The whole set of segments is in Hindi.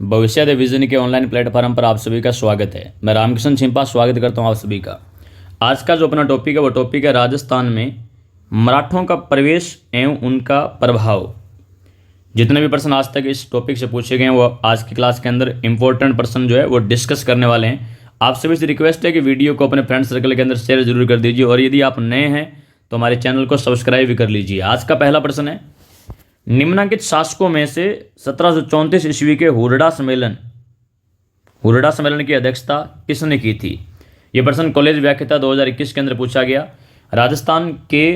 भविष्य विजन के ऑनलाइन प्लेटफॉर्म पर आप सभी का स्वागत है। मैं रामकिशन छिंपा स्वागत करता हूं आप सभी का। आज का जो अपना टॉपिक है वो टॉपिक है राजस्थान में मराठों का प्रवेश एवं उनका प्रभाव। जितने भी प्रश्न आज तक इस टॉपिक से पूछे गए हैं वो आज की क्लास के अंदर इंपॉर्टेंट प्रश्न जो है वो डिस्कस करने वाले हैं। आप सभी से रिक्वेस्ट है कि वीडियो को अपने फ्रेंड सर्कल के अंदर शेयर जरूर कर दीजिए और यदि आप नए हैं तो हमारे चैनल को सब्सक्राइब भी कर लीजिए। आज का पहला प्रश्न है, निम्नलिखित शासकों में से 1734 ईस्वी के हुरडा सम्मेलन की अध्यक्षता किसने की थी? यह प्रश्न कॉलेज व्याख्याता 2021 के अंदर पूछा गया। राजस्थान के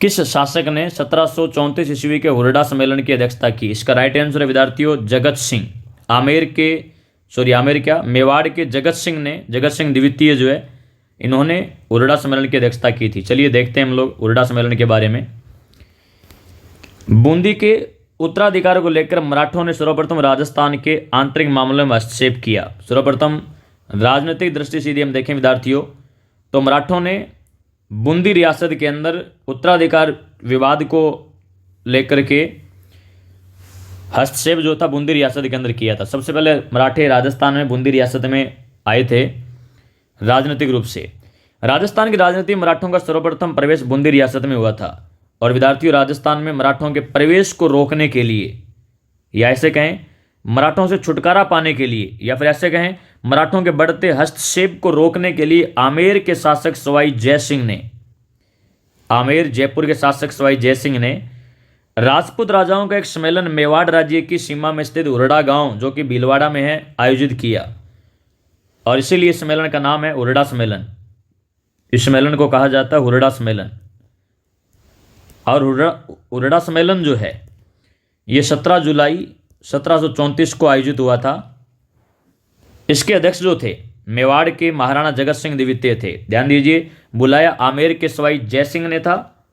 किस शासक ने 1734 ईस्वी के हुरडा सम्मेलन की अध्यक्षता की? इसका राइट आंसर है विद्यार्थियों जगत सिंह। मेवाड़ के जगत सिंह द्वितीय जो है इन्होंने हुरडा सम्मेलन की अध्यक्षता की थी। चलिए देखते हैं हम लोग हुरडा सम्मेलन के बारे में। बूंदी के उत्तराधिकार को लेकर मराठों ने सर्वप्रथम राजस्थान के आंतरिक मामलों में हस्तक्षेप किया। सर्वप्रथम राजनीतिक दृष्टि से यदि हम देखें विद्यार्थियों तो मराठों ने बूंदी रियासत के अंदर उत्तराधिकार विवाद को लेकर के हस्तक्षेप जो था बूंदी रियासत के अंदर किया था। सबसे पहले मराठे राजस्थान में बूंदी रियासत में आए थे राजनीतिक रूप से। राजस्थान की राजनीति में मराठों का सर्वप्रथम प्रवेश बूंदी रियासत में हुआ था। और विद्यार्थियों राजस्थान में मराठों के प्रवेश को रोकने के लिए या ऐसे कहें मराठों से छुटकारा पाने के लिए या फिर ऐसे कहें मराठों के बढ़ते हस्तक्षेप को रोकने के लिए आमेर के शासक सवाई जयपुर के शासक सवाई जयसिंह ने राजपूत राजाओं का एक सम्मेलन मेवाड़ राज्य की सीमा में स्थित हुरडा गांव जो कि भीलवाड़ा में है आयोजित किया। और इसीलिए सम्मेलन का नाम है हुरडा सम्मेलन। इस सम्मेलन को कहा जाता है हुरडा सम्मेलन। और हुरडा सम्मेलन जो है ये 17 जुलाई 1734 को आयोजित हुआ था। इसके अध्यक्ष जो थे मेवाड़ के महाराणा जगत सिंह द्वितीय थे। ध्यान दीजिए, बुलाया आमेर के सवाई जयसिंह ने था।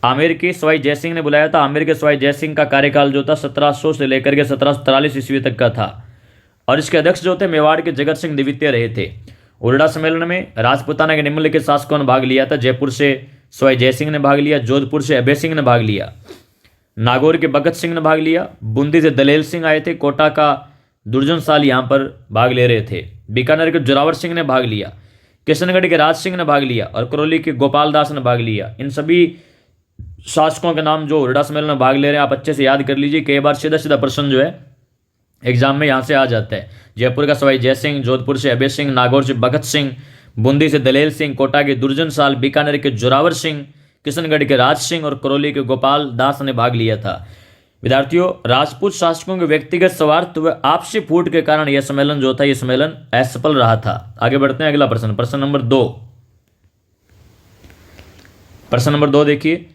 आमेर के सवाई जयसिंह ने बुलाया था। आमेर के सवाई जयसिंह का कार्यकाल जो था 1700 से लेकर के 1743 ईस्वी तक का था। और इसके अध्यक्ष जो थे मेवाड़ के जगत सिंह द्वितीय रहे थे। हुरडा सम्मेलन में राजपूताना के निम्नलिखित शासकों ने भाग लिया था। जयपुर से सवाई जयसिंह ने भाग लिया, जोधपुर से अभय सिंह ने भाग लिया, नागौर के भगत सिंह ने भाग लिया, बूंदी से दलेल सिंह आए थे, कोटा का दुर्जन साल यहाँ पर भाग ले रहे थे, बीकानेर के जोरावर सिंह ने भाग लिया, किशनगढ़ के राज सिंह ने भाग लिया और करौली के गोपाल दास ने भाग लिया। इन सभी शासकों के नाम जो हुरडा सम्मेलन में भाग ले रहे हैं आप अच्छे से याद कर लीजिए। कई बार सीधा प्रश्न जो है एग्जाम में यहाँ से आ जाता है। जयपुर का सवाई जयसिंह, जोधपुर से अभय सिंह, नागौर से भगत सिंह, बूंदी से दलेल सिंह, कोटा के दुर्जन साल, बीकानेर के जोरावर सिंह, किशनगढ़ के राज सिंह और करौली के गोपाल दास ने भाग लिया था। विद्यार्थियों राजपूत शासकों के व्यक्तिगत स्वार्थ व आपसी फूट के कारण यह सम्मेलन जो था यह सम्मेलन असफल रहा था। आगे बढ़ते हैं अगला प्रश्न, प्रश्न नंबर 2 देखिए।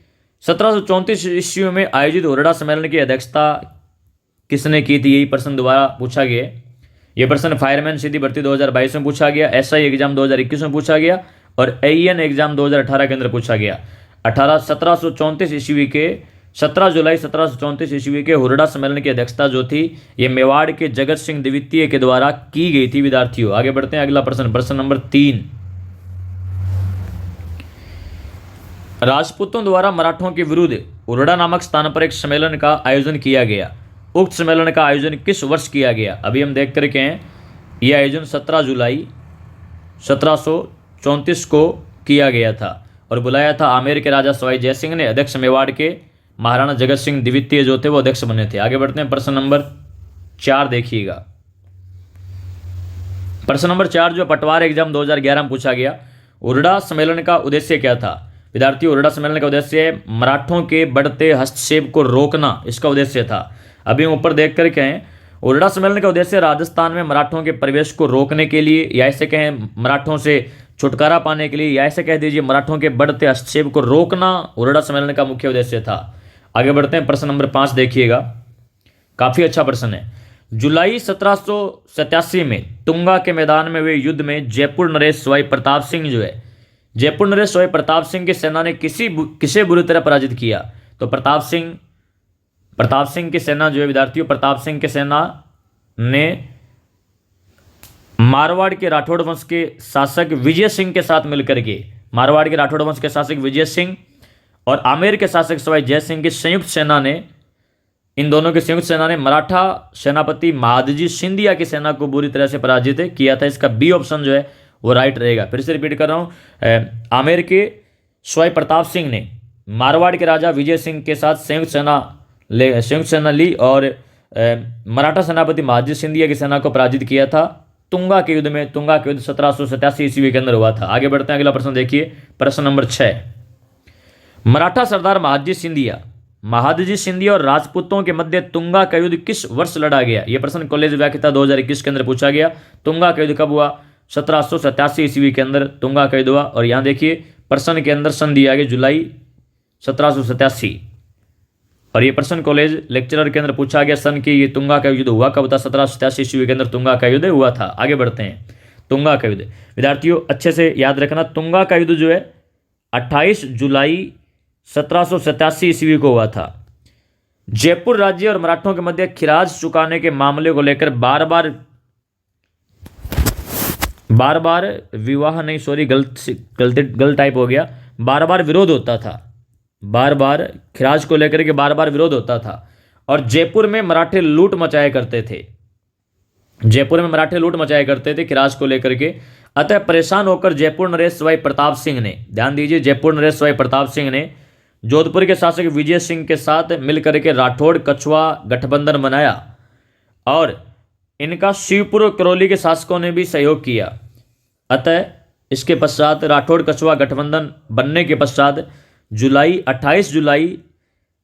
1734 ईस्वी में आयोजित हुरडा सम्मेलन की अध्यक्षता किसने की थी? यही प्रश्न दोबारा पूछा गया। यह प्रश्न फायरमैन सीधी भर्ती 2022 में पूछा गया, एसआई एग्जाम 2021 में पूछा गया और एईएन एग्जाम 2018 के अंदर पूछा गया। 1734 ईस्वी के 17 जुलाई 1734 ईस्वी के हुरडा सम्मेलन की अध्यक्षता जो थी ये मेवाड़ के जगत सिंह द्वितीय के द्वारा की गई थी। विद्यार्थियों आगे बढ़ते हैं अगला प्रश्न, प्रश्न नंबर 3। राजपूतों द्वारा मराठों के विरुद्ध हुरडा नामक स्थान पर एक सम्मेलन का आयोजन किया गया। उक्त सम्मेलन का आयोजन किस वर्ष किया गया? अभी हम देख करके हैं यह आयोजन 17 जुलाई 1734 को किया गया था और बुलाया था आमेर के राजा सवाई जयसिंह ने। अध्यक्ष मेवाड़ के महाराणा जगत सिंह द्वितीय जो थे वो अध्यक्ष बने थे। आगे बढ़ते हैं प्रश्न नंबर 4 देखिएगा। प्रश्न नंबर 4 जो पटवार एग्जाम 2011 में पूछा गया। हुरडा सम्मेलन का उद्देश्य क्या था? विद्यार्थियों हुरडा सम्मेलन का उद्देश्य मराठों के बढ़ते हस्तक्षेप को रोकना, इसका उद्देश्य था। अभी हम ऊपर देख करके हैं हुरडा सम्मेलन का उद्देश्य राजस्थान में मराठों के प्रवेश को रोकने के लिए या ऐसे कहें मराठों से छुटकारा पाने के लिए या ऐसे कह दीजिए मराठों के बढ़ते हस्तक्षेप को रोकना हुरडा सम्मेलन का मुख्य उद्देश्य था। आगे बढ़ते हैं प्रश्न नंबर 5 देखिएगा, काफी अच्छा प्रश्न है। जुलाई 1787 में तुंगा के मैदान में हुए युद्ध में जयपुर नरेश सवाई प्रताप सिंह की सेना ने किसे बुरी तरह पराजित किया? तो प्रताप सिंह की सेना जो है विद्यार्थियों प्रताप सिंह की सेना ने मारवाड़ के राठौड़ वंश के शासक विजय सिंह के साथ मिलकर के मारवाड़ के राठौड़ वंश के शासक विजय सिंह और आमेर के शासक सवाई जय सिंह की संयुक्त सेना ने इन दोनों की संयुक्त सेना ने मराठा सेनापति महादजी सिंधिया की सेना को बुरी तरह से पराजित किया था। इसका बी ऑप्शन जो है वो राइट रहेगा। फिर से रिपीट कर रहा हूँ, आमेर के सवाई प्रताप सिंह ने मारवाड़ के राजा विजय सिंह के साथ संयुक्त सेना ली और मराठा सेनापति महादजी सिंधिया की सेना को पराजित किया था तुंगा के युद्ध में। तुंगा के युद्ध 1787 ईस्वी के अंदर हुआ था। आगे बढ़ते हैं, अगला प्रश्न देखिए, प्रश्न नंबर 6। मराठा सरदार महादजी सिंधिया और राजपूतों के मध्य तुंगा का युद्ध किस वर्ष लड़ा गया? यह प्रश्न कॉलेज व्याख्याता 2021 के अंदर पूछा गया। तुंगा का युद्ध कब हुआ? 1787 ईस्वी के अंदर तुंगा का युद्ध हुआ। और यहां देखिए प्रश्न के अंदर सन दिया गया जुलाई 1787। और ये प्रश्न कॉलेज लेक्चरर के अंदर पूछा गया सन की ये तुंगा का युद्ध हुआ कब था? 1787 ईस्वी के अंदर तुंगा का युद्ध हुआ था। आगे बढ़ते हैं, तुंगा का युद्ध विद्यार्थियों अच्छे से याद रखना, तुंगा का युद्ध जो है 28 जुलाई 1787 ईस्वी को हुआ था। जयपुर राज्य और मराठों के मध्य खिराज चुकाने के मामले को लेकर बार बार विवाह नहीं, सॉरी गलत टाइप हो गया, बार बार विरोध होता था। बार बार खिराज को लेकर के बार बार विरोध होता था। और जयपुर में मराठे लूट मचाया करते थे। जयपुर में मराठे लूट मचाया करते थे खिराज को लेकर के। अतः परेशान होकर जयपुर नरेश सवाई प्रताप सिंह ने, ध्यान दीजिए, जयपुर नरेश सवाई प्रताप सिंह ने जोधपुर के शासक विजय सिंह के साथ मिलकर के राठौड़ कछुआ गठबंधन बनाया और इनका शिवपुर और करौली के शासकों ने भी सहयोग किया। अतः इसके पश्चात राठौड़ कछुआ गठबंधन बनने के पश्चात 28 जुलाई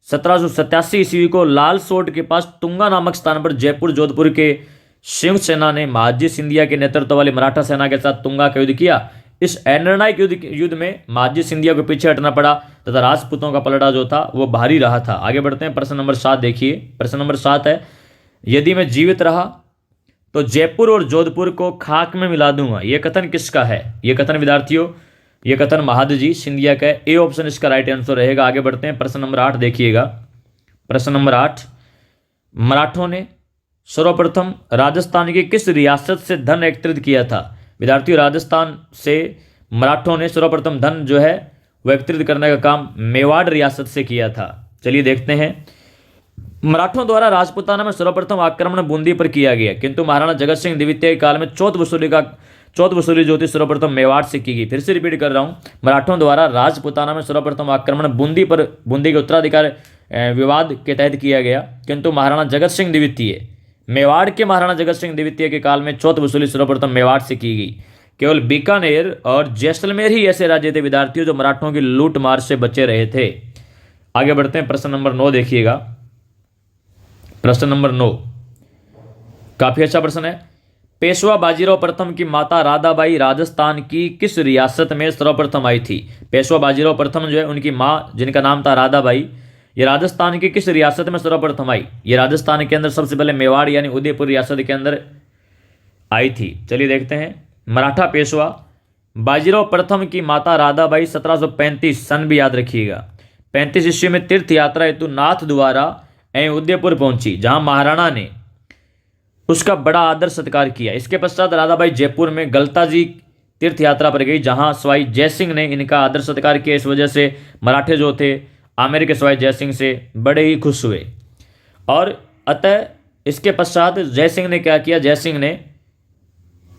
1787 ईस्वी को लाल सोट के पास तुंगा नामक स्थान पर जयपुर जोधपुर के संयुक्त सेना ने महादजी सिंधिया के नेतृत्व वाली मराठा सेना के साथ तुंगा का युद्ध किया। इस निर्णायक युद्ध में महादजी सिंधिया को पीछे हटना पड़ा तथा राजपूतों का पलड़ा जो था वो भारी रहा था। आगे बढ़ते हैं, प्रश्न नंबर 7 देखिए। प्रश्न नंबर 7 है, यदि मैं जीवित रहा तो जयपुर और जोधपुर को खाक में मिला दूंगा। यह कथन किसका है? यह कथन विद्यार्थियों, यह कथन महादजी सिंधिया का है। ए ऑप्शन इसका राइट आंसर रहेगा। आगे बढ़ते हैं, प्रश्न नंबर 8 देखिएगा। प्रश्न नंबर 8, मराठों ने सर्वप्रथम राजस्थान की किस रियासत से धन एकत्रित किया था? विद्यार्थियों, राजस्थान से मराठों ने सर्वप्रथम धन जो है वो एकत्रित करने का काम मेवाड़ रियासत से किया था। चलिए देखते हैं। मराठों द्वारा राजपूताना में सर्वप्रथम आक्रमण बूंदी पर किया गया, किंतु महाराणा जगत सिंह द्वितीय के काल में चौथ वसूली जो थी सर्वप्रथम मेवाड़ से की गई। फिर से रिपीट कर रहा हूं, मराठों द्वारा राजपूताना में सर्वप्रथम आक्रमण बूंदी के उत्तराधिकार विवाद के तहत किया गया, किंतु महाराणा जगत सिंह द्वितीय, मेवाड़ के महाराणा जगत सिंह द्वितीय के काल में चौथ वसूली सर्वप्रथम मेवाड़ से की गई। केवल बीकानेर और जैसलमेर ही ऐसे राज्य थे विद्यार्थियों जो मराठों की लूट मार से बचे रहे थे। आगे बढ़ते हैं, प्रश्न नंबर 9 देखिएगा। प्रश्न नंबर 9 काफी अच्छा प्रश्न है। पेशवा बाजीराव प्रथम की माता राधाबाई राजस्थान की किस रियासत में सर्वप्रथम आई थी? पेशवा बाजीराव प्रथम जो है उनकी माँ जिनका नाम था राधाबाई, ये राजस्थान की किस रियासत में सर्वप्रथम आई? ये राजस्थान के अंदर सबसे पहले मेवाड़ यानी उदयपुर रियासत के अंदर आई थी। चलिए देखते हैं। मराठा पेशवा बाजीराव प्रथम की माता राधाबाई 1735 सन भी याद रखिएगा 35 ईस्वी में तीर्थ यात्रा हेतु नाथ द्वारा एवं उदयपुर पहुंची, जहां महाराणा ने उसका बड़ा आदर सत्कार किया। इसके पश्चात राधाबाई जयपुर में गलताजी तीर्थ यात्रा पर गई, जहां सवाई जयसिंह ने इनका आदर सत्कार किया। इस वजह से मराठे जो थे आमेर के सवाई जयसिंह से बड़े ही खुश हुए। और अतः इसके पश्चात जयसिंह ने क्या किया?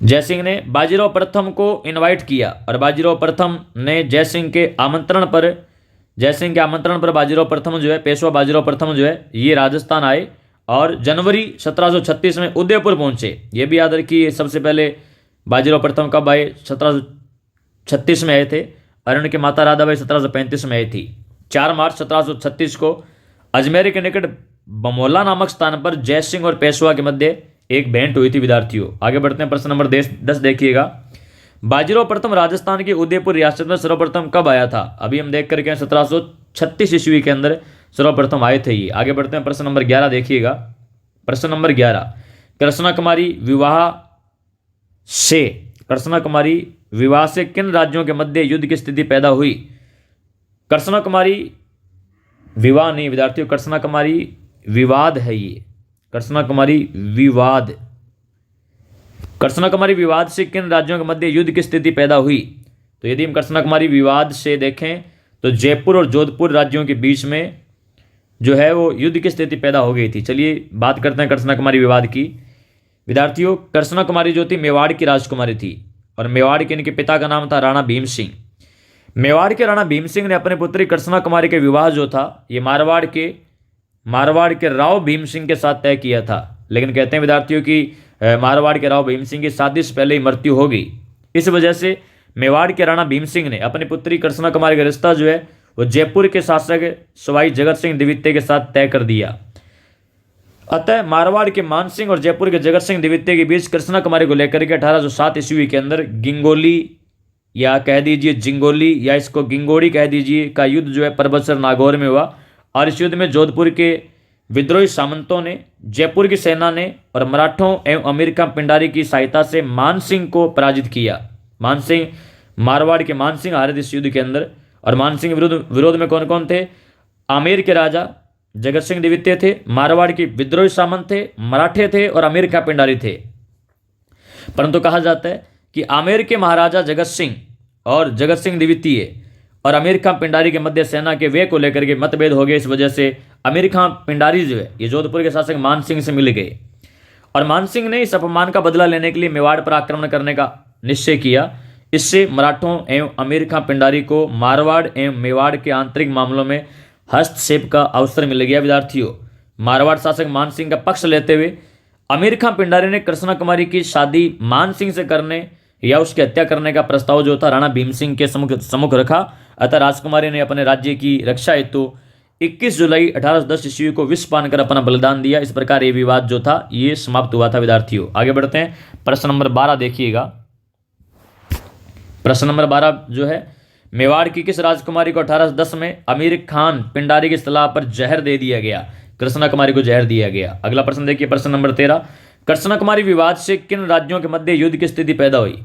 जयसिंह ने बाजीराव प्रथम को इनवाइट किया और बाजीराव प्रथम ने जयसिंह के आमंत्रण पर बाजीराव प्रथम जो है, पेशवा बाजीराव प्रथम जो है ये राजस्थान आए और जनवरी 1736 में उदयपुर पहुंचे। ये भी याद रखिए, सबसे पहले बाजीराव प्रथम कब आए? 1736 में आए थे और उनकी माता राधाबाई 1735 में आई थी। 4 मार्च 1736 को अजमेर के निकट बमोला नामक स्थान पर जयसिंह और पेशवा के मध्य एक भेंट हुई थी विद्यार्थियों। आगे बढ़ते हैं, प्रश्न नंबर 10 देखिएगा। बाजीराव प्रथम राजस्थान की उदयपुर रियासत में सर्वप्रथम कब आया था? अभी हम देख करके 1736 ईस्वी के अंदर सर्वप्रथम आए थे ये। आगे बढ़ते हैं, प्रश्न नंबर 11 देखिएगा। प्रश्न नंबर 11, कृष्णा कुमारी विवाह से किन राज्यों के मध्य युद्ध की स्थिति पैदा हुई? कृष्णा कुमारी विवाह नहीं विद्यार्थियों, कृष्णा कुमारी विवाद है ये। कृष्णा कुमारी विवाद से किन राज्यों के मध्य युद्ध की स्थिति पैदा हुई? तो यदि हम कृष्णा कुमारी विवाद से देखें तो जयपुर और जोधपुर राज्यों के बीच में जो है वो युद्ध की स्थिति पैदा हो गई थी। चलिए बात करते हैं कर्सना कुमारी विवाद की। विद्यार्थियों, कर्सना कुमारी जो थी मेवाड़ की राजकुमारी थी और मेवाड़ के इनके पिता का नाम था राणा भीम सिंह। मेवाड़ के राणा भीम सिंह ने अपने पुत्री कर्सना कुमारी के विवाह जो था ये मारवाड़ के राव भीम सिंह के साथ तय किया था। लेकिन कहते हैं विद्यार्थियों की मारवाड़ के राव भीम सिंह की शादी से पहले ही मृत्यु हो गई। इस वजह से मेवाड़ के राणा भीम सिंह ने अपनी पुत्री कर्सना कुमारी का रिश्ता जो है वो जयपुर के शासक सवाई जगत सिंह द्वितीय के साथ तय कर दिया। अतः मारवाड़ के मान सिंह और जयपुर के जगत सिंह द्वितीय के बीच कर्सना कुमारी को लेकर के 1807 ईस्वी के अंदर गिंगोली या कह दीजिए जिंगोली या इसको गिंगोड़ी कह दीजिए का युद्ध जो है परबतसर नागौर में हुआ। और इस युद्ध में जोधपुर के विद्रोही सामंतों ने, जयपुर की सेना ने और मराठों एवं अमीर खां पिंडारी की सहायता से मान सिंह को पराजित किया। मान सिंह, मारवाड़ के मान सिंह हारे इस युद्ध के अंदर। और मान सिंह विरोध में कौन कौन थे? आमेर के राजा जगत सिंह द्वितीय थे, मारवाड़ के विद्रोही सामंत थे, मराठे थे और अमीर खां पिंडारी थे। परंतु कहा जाता है कि आमेर के महाराजा जगत सिंह और जगत सिंह द्वितीय और अमीर खां पिंडारी के मध्य सेना के व्यय को लेकर के मतभेद हो गए। इस वजह से अमीर खां पिंडारी जो है ये जोधपुर के शासक मान सिंह से मिल गए और मान सिंह ने इस अपमान का बदला लेने के लिए मेवाड़ पर आक्रमण करने का निश्चय किया। इससे मराठों एवं अमीर खां पिंडारी को मारवाड़ एवं मेवाड़ के आंतरिक मामलों में हस्तक्षेप का अवसर मिल गया। विद्यार्थियों, मारवाड़ शासक मान सिंह का पक्ष लेते हुए अमीर खां पिंडारी ने कर्सना कुमारी की शादी मान सिंह से करने या उसकी हत्या करने का प्रस्ताव जो था राणा भीम सिंह के सम्मुख रखा। अतः राजकुमारी ने अपने राज्य की रक्षा हेतु 21 जुलाई 1810 ईस्वी को विष पान कर अपना बलिदान दिया। इस प्रकार ये विवाद जो था ये समाप्त हुआ था। विद्यार्थियों, आगे बढ़ते हैं। प्रश्न नंबर 12 देखिएगा। प्रश्न नंबर 12 जो है, मेवाड़ की किस राजकुमारी को 1810 में अमीर खान पिंडारी की सलाह पर जहर दे दिया गया? कर्सना कुमारी को जहर दिया गया। अगला प्रश्न देखिए, प्रश्न नंबर 13, कर्सना कुमारी विवाद से किन राज्यों के मध्य युद्ध की स्थिति पैदा हुई?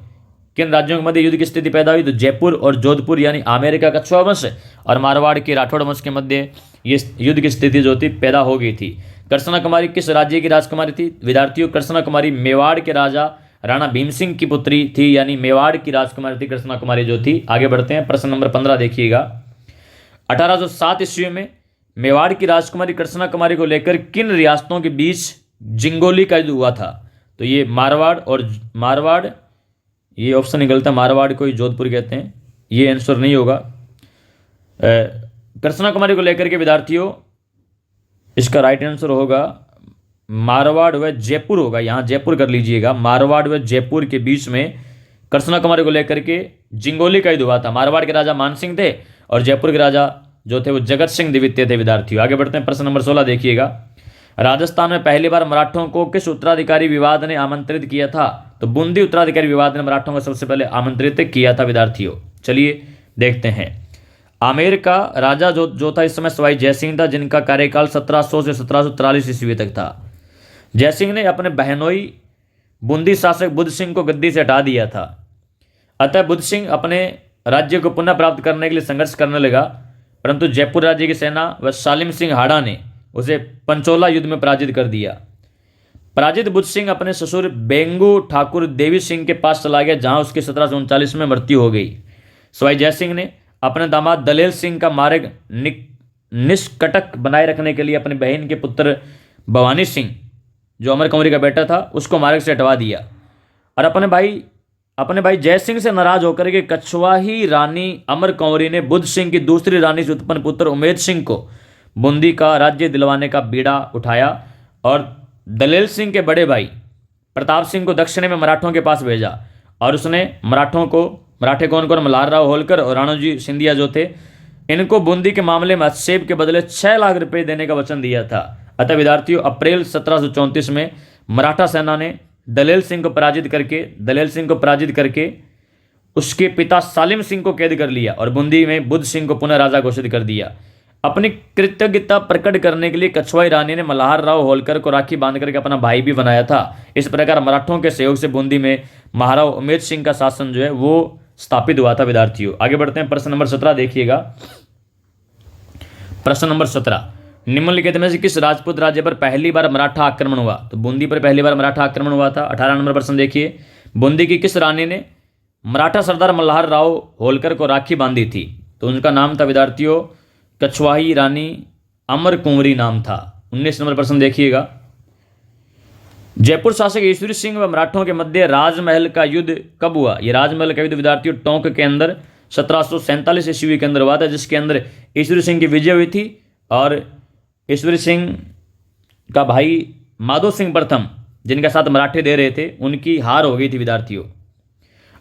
किन राज्यों के मध्य युद्ध की स्थिति पैदा हुई? तो जयपुर और जोधपुर यानी आमेर का कछुआ वंश और मारवाड़ के राठौड़ वंश के मध्य ये युद्ध की स्थिति जो थी पैदा हो गई थी। कर्सना कुमारी किस राज्य की राजकुमारी थी? विद्यार्थियों, कर्सना कुमारी मेवाड़ के राजा राणा भीम सिंह की पुत्री थी, यानी मेवाड़ की राजकुमारी थी कर्सना कुमारी जो थी। आगे बढ़ते हैं। प्रश्न नंबर 15 देखिएगा। 1807 ईस्वी में मेवाड़ की राजकुमारी कर्सना कुमारी को लेकर किन रियासतों के बीच जिंगोली का युद्ध हुआ था? तो ये मारवाड़ ये ऑप्शन निकलता है, मारवाड़ को ही जोधपुर कहते हैं, ये आंसर नहीं होगा। कर्सना कुमारी को लेकर के विद्यार्थियों इसका राइट आंसर होगा मारवाड़ व जयपुर होगा। यहाँ जयपुर कर लीजिएगा। मारवाड़ व जयपुर के बीच में कर्सना कुमारी को लेकर के जिंगोली का युद्ध हुआ था। मारवाड़ के राजा मान सिंह थे और जयपुर के राजा जो थे वो जगत सिंह द्वितीय थे। विद्यार्थियों, आगे बढ़ते हैं। प्रश्न नंबर 16 देखिएगा। राजस्थान में पहली बार मराठों को किस उत्तराधिकारी विवाद ने आमंत्रित किया था? तो बूंदी उत्तराधिकारी विवाद ने मराठों को सबसे पहले आमंत्रित किया था। विद्यार्थियों, चलिए देखते हैं। आमेर का राजा जो था इस समय सवाई जयसिंह था, जिनका कार्यकाल 1700 से 1743 ईस्वी तक था। जयसिंह ने अपने बहनोई बूंदी शासक बुद्ध सिंह को गद्दी से हटा दिया था। अतः बुद्ध सिंह अपने राज्य को पुनः प्राप्त करने के लिए संघर्ष करने लगा, परंतु जयपुर राज्य की सेना व सालिम सिंह हाड़ा ने उसे पंचोला युद्ध में पराजित कर दिया। पराजित बुद्ध सिंह अपने ससुर बेंगू ठाकुर देवी सिंह के पास चला गया, जहां उसकी 1739 में मृत्यु हो गई। सवाई जयसिंह ने अपने दामाद दलेल सिंह का मार्ग निष्कटक बनाए रखने के लिए अपनी बहन के पुत्र भवानी सिंह जो अमर कंवरी का बेटा था उसको मार्ग से हटवा दिया और अपने भाई जय सिंह से नाराज होकर के कछवाही रानी अमर कंवरी ने बुद्ध सिंह की दूसरी रानी से उत्पन्न पुत्र उमेद सिंह को बूंदी का राज्य दिलवाने का बीड़ा उठाया और दलेल सिंह के बड़े भाई प्रताप सिंह को दक्षिण में मराठों के पास भेजा और उसने मराठे कौन मल्हार राव होलकर और राणोजी सिंधिया जो थे इनको बूंदी के मामले में हस्तक्षेप के बदले 6 लाख रुपए देने का वचन दिया था। अतः विद्यार्थियों, अप्रैल 1734 में मराठा सेना ने दलेल सिंह को पराजित करके उसके पिता सालिम सिंह को कैद कर लिया और बूंदी में बुद्ध सिंह को पुनः राजा घोषित कर दिया। अपनी कृतज्ञता प्रकट करने के लिए कछवाई रानी ने मल्हार राव होलकर को राखी बांध करके अपना भाई भी बनाया था। इस प्रकार मराठों के सहयोग से बूंदी में महाराव उमेद सिंह का शासन जो है वो स्थापित हुआ था। विद्यार्थियों, आगे बढ़ते हैं। प्रश्न नंबर 17 देखिएगा। प्रश्न नंबर 17, निम्नलिखित में से किस राजपूत राज्य पर पहली बार मराठा आक्रमण हुआ? तो बूंदी पर पहली बार मराठा आक्रमण हुआ था। 18 नंबर प्रश्न देखिए, बूंदी की किस रानी ने मराठा सरदार मल्हार राव होलकर को राखी बांधी थी? तो उनका नाम था विद्यार्थियों कछवाही रानी अमर कुंवरी नाम था। 19 नंबर प्रश्न देखिएगा, जयपुर शासक ईश्वरी सिंह व मराठों के मध्य राजमहल का युद्ध कब हुआ? ये राजमहल का युद्ध विद्यार्थियों टोंक के अंदर 1747 ईस्वी के अंदर हुआ था, जिसके अंदर ईश्वरी सिंह की विजय हुई थी और ईश्वरी सिंह का भाई माधो सिंह प्रथम, जिनके साथ मराठे दे रहे थे, उनकी हार हो गई थी विद्यार्थियों।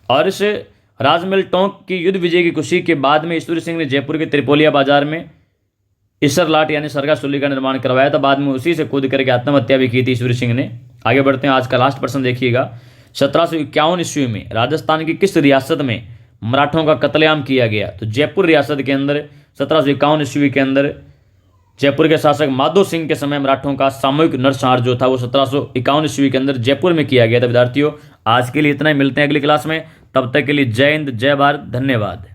और इस राजमहल टोंक की युद्ध विजय की खुशी के बाद में ईश्वरी सिंह ने जयपुर के त्रिपोलिया बाजार में इसरलाट यानी सरगा सुली का निर्माण करवाया था। बाद में उसी से कूद करके आत्महत्या भी की थी ईश्वरी सिंह ने। आगे बढ़ते हैं, आज का लास्ट प्रश्न देखिएगा, 1751 ईस्वी में राजस्थान की किस रियासत में मराठों का कत्लेआम किया गया? तो जयपुर रियासत के अंदर 1751 ईस्वी के अंदर जयपुर के शासक माधो सिंह के समय मराठों का सामूहिक नरसंहार जो था वो 1751 ईस्वी के अंदर जयपुर में किया गया था। विद्यार्थियों आज के लिए इतना ही, मिलते हैं अगली क्लास में, तब तक के लिए जय हिंद, जय भारत, धन्यवाद।